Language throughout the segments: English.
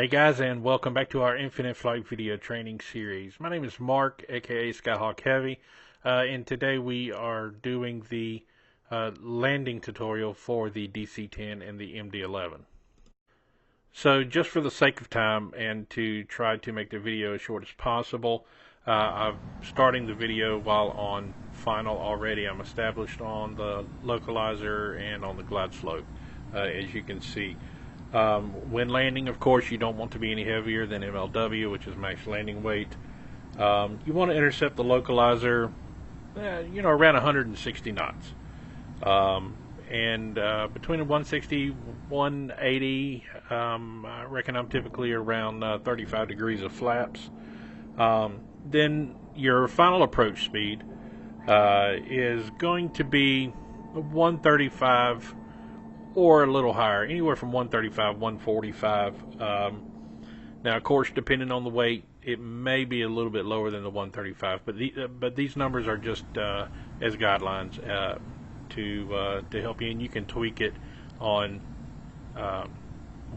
Hey guys, and welcome back to our Infinite Flight video training series. My name is Mark, aka Skyhawk Heavy, and today we are doing the landing tutorial for the DC-10 and the MD-11. So just for the sake of time and to try to make the video as short as possible, I'm starting the video while on final already. I'm established on the localizer and on the glide slope, as you can see. When landing, of course, you don't want to be any heavier than MLW, which is max landing weight. You want to intercept the localizer, around 160 knots. Between 160, 180, I reckon I'm typically around 35 degrees of flaps. Then your final approach speed is going to be 135 or a little higher, anywhere from 135, 145. Now, of course, depending on the weight, it may be a little bit lower than the 135, but these numbers are just as guidelines to help you, and you can tweak it on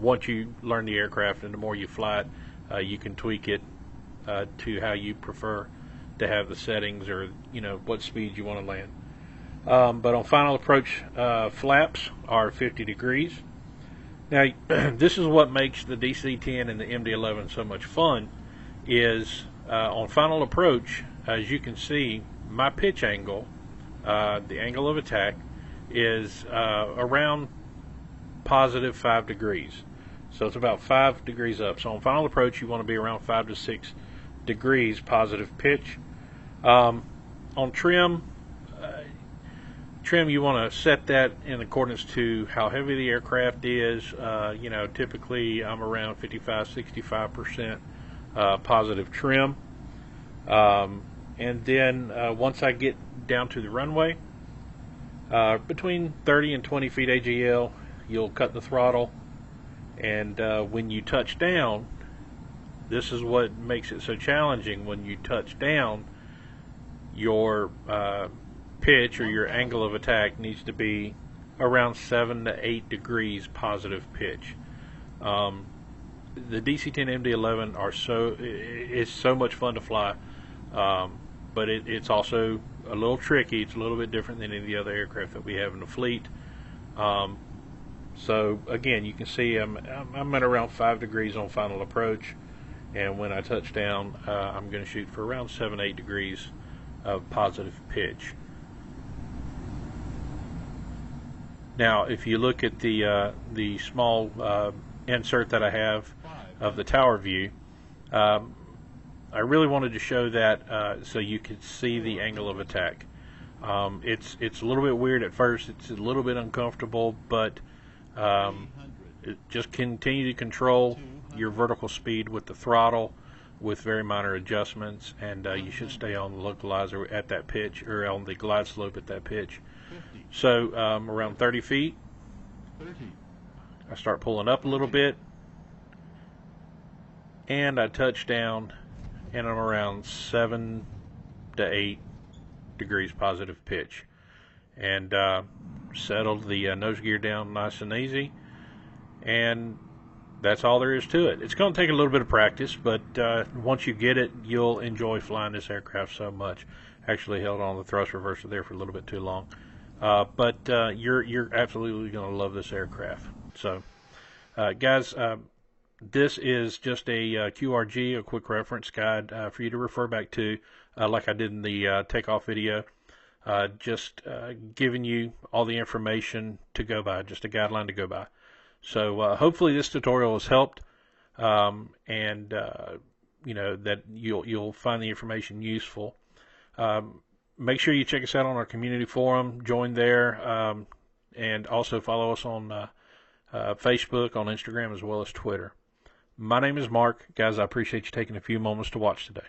once you learn the aircraft, and the more you fly it, you can tweak it to how you prefer to have the settings, or what speed you want to land. But on final approach, flaps are 50 degrees. Now, this is what makes the DC-10 and the MD-11 so much fun, is on final approach, as you can see, my pitch angle, the angle of attack, is around positive 5 degrees. So it's about 5 degrees up. So on final approach, you want to be around 5 to 6 degrees positive pitch. On trim, you want to set that in accordance to how heavy the aircraft is. Typically I'm around 55-65% positive trim. And then once I get down to the runway, between 30 and 20 feet AGL, you'll cut the throttle. And when you touch down, this is what makes it so challenging. When you touch down, your pitch, or your angle of attack, needs to be around 7 to 8 degrees positive pitch. The DC-10 MD-11 it's so much fun to fly, but it's also a little tricky. It's a little bit different than any of the other aircraft that we have in the fleet. So again, you can see I'm at around 5 degrees on final approach, and when I touch down, I'm going to shoot for around 7-8 degrees of positive pitch. Now, if you look at the small insert that I have of the tower view, I really wanted to show that so you could see the angle of attack. It's a little bit weird at first. It's a little bit uncomfortable, but just continue to control your vertical speed with the throttle, with very minor adjustments, and you should stay on the localizer at that pitch, or on the glide slope at that pitch. So around 30 feet, I start pulling up a little bit, and I touch down, and I'm around 7 to 8 degrees positive pitch, and settle the nose gear down nice and easy, and that's all there is to it. It's going to take a little bit of practice, but once you get it, you'll enjoy flying this aircraft so much. Actually held on the thrust reverser there for a little bit too long. But you're absolutely going to love this aircraft. So, guys, this is just a QRG, a quick reference guide for you to refer back to, like I did in the takeoff video. Just giving you all the information to go by, just a guideline to go by. So hopefully this tutorial has helped, and that you'll find the information useful. Make sure you check us out on our community forum, join there, and also follow us on Facebook, on Instagram, as well as Twitter. My name is Mark. Guys, I appreciate you taking a few moments to watch today.